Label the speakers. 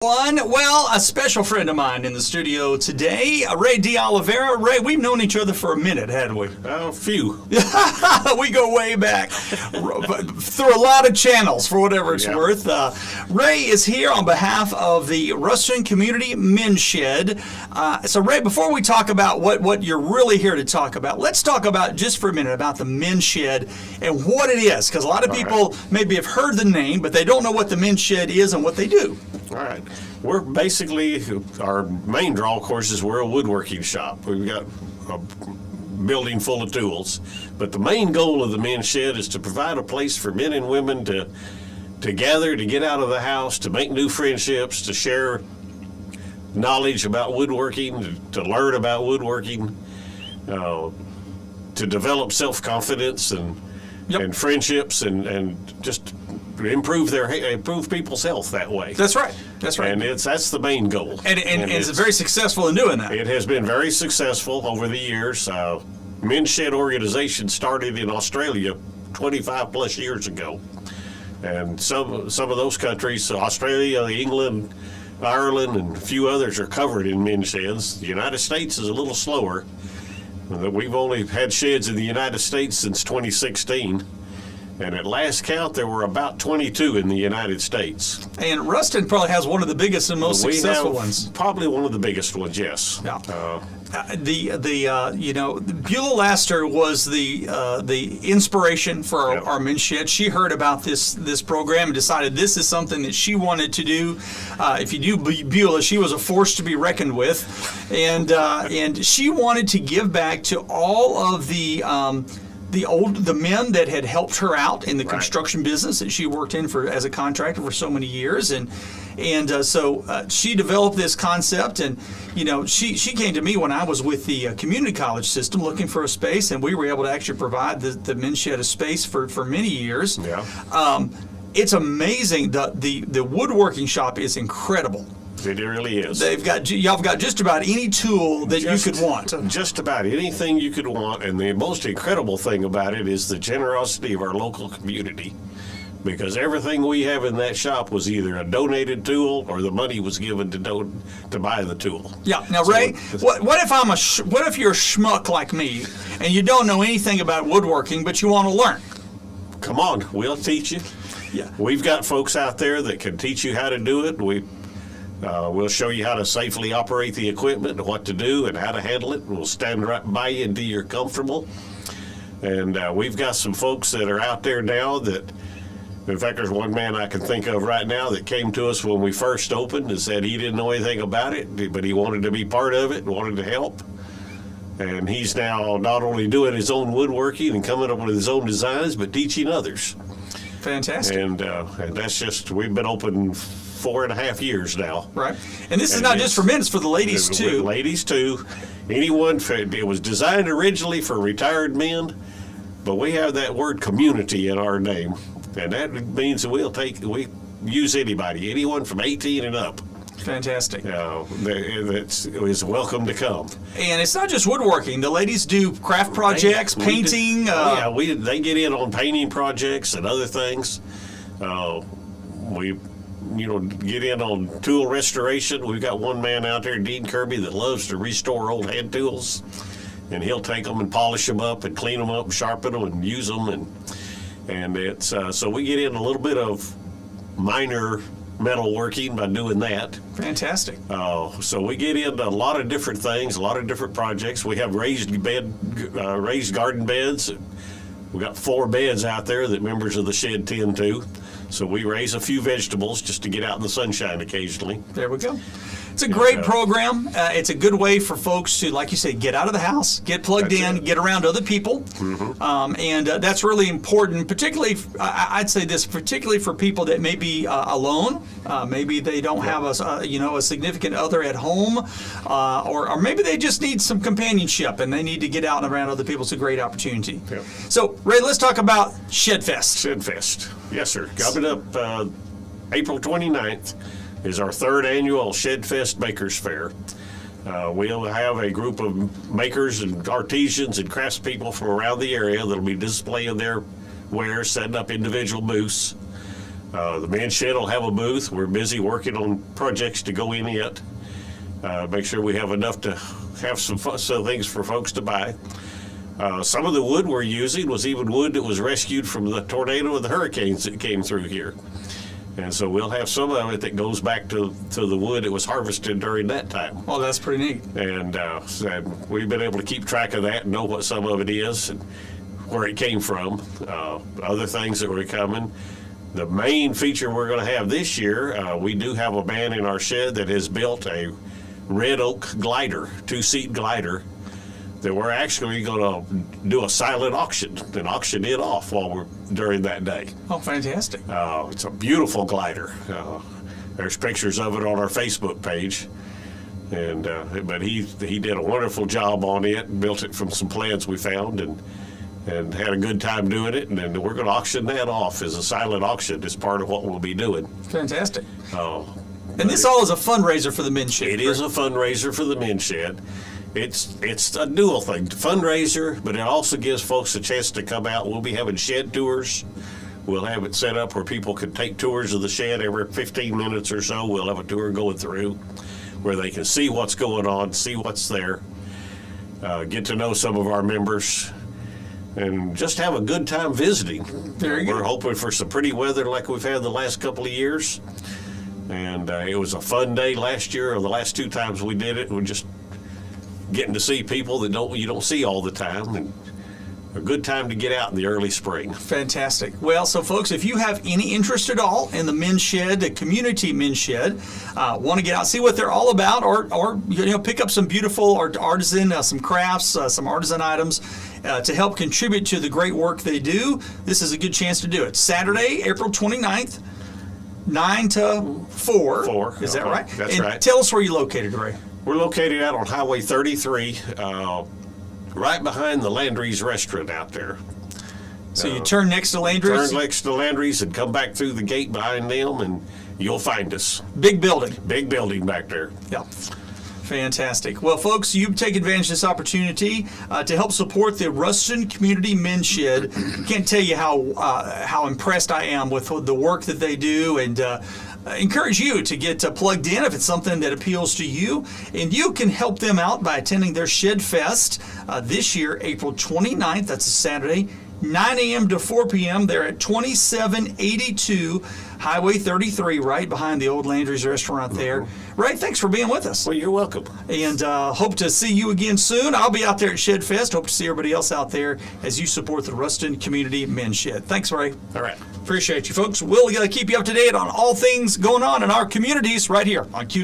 Speaker 1: Well, a special friend of mine in the studio today, Rhea D'Oliverva. Ray, we've known each other for a minute, hadn't we?
Speaker 2: A few.
Speaker 1: We go way back through a lot of channels, for whatever it's worth. Ray is here on behalf of the Ruston Community Men's Shed. So, Ray, before we talk about what you're really here to talk about, let's talk about just for a minute about the Men's Shed and what it is, because a lot of people maybe have heard the name, but they don't know what the Men's Shed is and what they do.
Speaker 2: All right. We're basically, our main draw, of course, is we're a woodworking shop. We've got a building full of tools. But the main goal of the Men's Shed is to provide a place for men and women to gather, to get out of the house, to make new friendships, to share knowledge about woodworking, to learn about woodworking, to develop self-confidence and friendships and just improve people's health that way.
Speaker 1: That's right. That's right.
Speaker 2: And that's the main goal.
Speaker 1: And it's very successful in doing that.
Speaker 2: It has been very successful over the years. Men's Shed organization started in Australia 25 plus years ago. And some of those countries, Australia, England, Ireland, and a few others are covered in men's sheds. The United States is a little slower. We've only had sheds in the United States since 2016. And at last count, there were about 22 in the United States.
Speaker 1: And Ruston probably has one of the biggest and most successful ones.
Speaker 2: Probably one of the biggest ones, yes.
Speaker 1: Yeah. Beulah Laster was the inspiration for our Men's Shed. She heard about this program and decided this is something that she wanted to do. If you do Beulah, she was a force to be reckoned with, and she wanted to give back to all of the men that had helped her out in the construction business that she worked in as a contractor for so many years, and so she developed this concept, and she came to me when I was with the community college system looking for a space, and we were able to actually provide the Men's Shed a space for many years. Yeah. It's amazing. The woodworking shop is incredible.
Speaker 2: It really is.
Speaker 1: Y'all got just about any tool that you could want.
Speaker 2: Just about anything you could want, and the most incredible thing about it is the generosity of our local community, because everything we have in that shop was either a donated tool or the money was given to buy the tool.
Speaker 1: Yeah. Now, Ray, what if you're a schmuck like me and you don't know anything about woodworking, but you want to learn?
Speaker 2: Come on, we'll teach you.
Speaker 1: Yeah.
Speaker 2: We've got folks out there that can teach you how to do it. We'll show you how to safely operate the equipment and what to do and how to handle it. We'll stand right by you until you're comfortable. And we've got some folks that are out there now that, in fact, there's one man I can think of right now that came to us when we first opened and said he didn't know anything about it, but he wanted to be part of it and wanted to help. And he's now not only doing his own woodworking and coming up with his own designs, but teaching others.
Speaker 1: Fantastic.
Speaker 2: And that's just, we've been open 4.5 years now.
Speaker 1: Right. And this is not just for men, it's for the ladies too.
Speaker 2: Ladies too. It was designed originally for retired men, but we have that word community in our name. And that means that we use anyone from 18 and up.
Speaker 1: Fantastic.
Speaker 2: That is welcome to come.
Speaker 1: And it's not just woodworking. The ladies do craft projects, painting.
Speaker 2: They get in on painting projects and other things. We get in on tool restoration. We've got one man out there, Dean Kirby, that loves to restore old hand tools, and he'll take them and polish them up and clean them up and sharpen them and use them, and it's so we get in a little bit of minor metal working by doing that.
Speaker 1: Fantastic.
Speaker 2: So we get into a lot of different things, a lot of different projects. We have raised garden beds. We've got 4 beds out there that members of the shed tend to. So we raise a few vegetables just to get out in the sunshine occasionally.
Speaker 1: There we go. It's a great program. It's a good way for folks to, like you say, get out of the house, get plugged in, get around other people. Mm-hmm. And that's really important, particularly, I'd say this, particularly for people that may be alone. Maybe they don't have a significant other at home, or maybe they just need some companionship and they need to get out and around other people. It's a great opportunity. Yeah. So, Ray, let's talk about Shed Fest.
Speaker 2: Shed Fest. Yes, sir. Coming up April 29th. Is our 3rd annual Shed Fest Makers Fair. We'll have a group of makers and artisans and craftspeople from around the area that'll be displaying their wares, setting up individual booths. The men's shed will have a booth. We're busy working on projects to go in it. Make sure we have enough to have some things for folks to buy. Some of the wood we're using was even wood that was rescued from the tornado and the hurricanes that came through here. And so we'll have some of it that goes back to the wood that was harvested during that time.
Speaker 1: Well, that's pretty neat.
Speaker 2: And so we've been able to keep track of that and know what some of it is and where it came from. Other things that were coming. The main feature we're going to have this year, we do have a man in our shed that has built a red oak glider, 2-seat glider, that we're actually going to do a silent auction and auction it off during that day.
Speaker 1: Oh, fantastic.
Speaker 2: It's a beautiful glider. There's pictures of it on our Facebook page. And but he did a wonderful job on it and built it from some plans we found and had a good time doing it. And then we're going to auction that off as a silent auction as part of what we'll be doing.
Speaker 1: Fantastic. And this all is a fundraiser for the men's shed.
Speaker 2: It is a fundraiser for the men's shed. It's a dual thing, fundraiser, but it also gives folks a chance to come out. We'll be having shed tours. We'll have it set up where people can take tours of the shed every 15 minutes or so. We'll have a tour going through where they can see what's going on, see what's there, get to know some of our members, and just have a good time visiting.
Speaker 1: Very good.
Speaker 2: We're hoping for some pretty weather like we've had the last couple of years. And it was a fun day last year, or the last 2 times we did it. We're just getting to see people that you don't see all the time, and a good time to get out in the early spring.
Speaker 1: Fantastic. Well, so folks, if you have any interest at all in the men's shed, the community men's shed, want to get out, see what they're all about, or pick up some beautiful artisan, some crafts, some artisan items to help contribute to the great work they do, this is a good chance to do it. Saturday, April 29th, 9 to 4. Is that right?
Speaker 2: That's right.
Speaker 1: Tell us where you're located, Ray.
Speaker 2: We're located out on Highway 33, right behind the Landry's restaurant out there.
Speaker 1: So you turn next to Landry's?
Speaker 2: Turn next to Landry's and come back through the gate behind them, and you'll find us.
Speaker 1: Big building.
Speaker 2: Big building back there.
Speaker 1: Yeah. Fantastic. Well, folks, you take advantage of this opportunity to help support the Ruston Community Men's Shed. Can't tell you how impressed I am with the work that they do, and encourage you to get plugged in if it's something that appeals to you. And you can help them out by attending their Shed Fest this year, April 29th. That's a Saturday, 9 a.m. to 4 p.m. They're at 2782 Highway 33, right behind the old Landry's restaurant there. Ray, thanks for being with us.
Speaker 2: Well, you're welcome.
Speaker 1: And hope to see you again soon. I'll be out there at Shed Fest. Hope to see everybody else out there as you support the Ruston Community Men's Shed. Thanks, Ray.
Speaker 2: All right.
Speaker 1: Appreciate you, folks. We'll keep you up to date on all things going on in our communities right here on Q.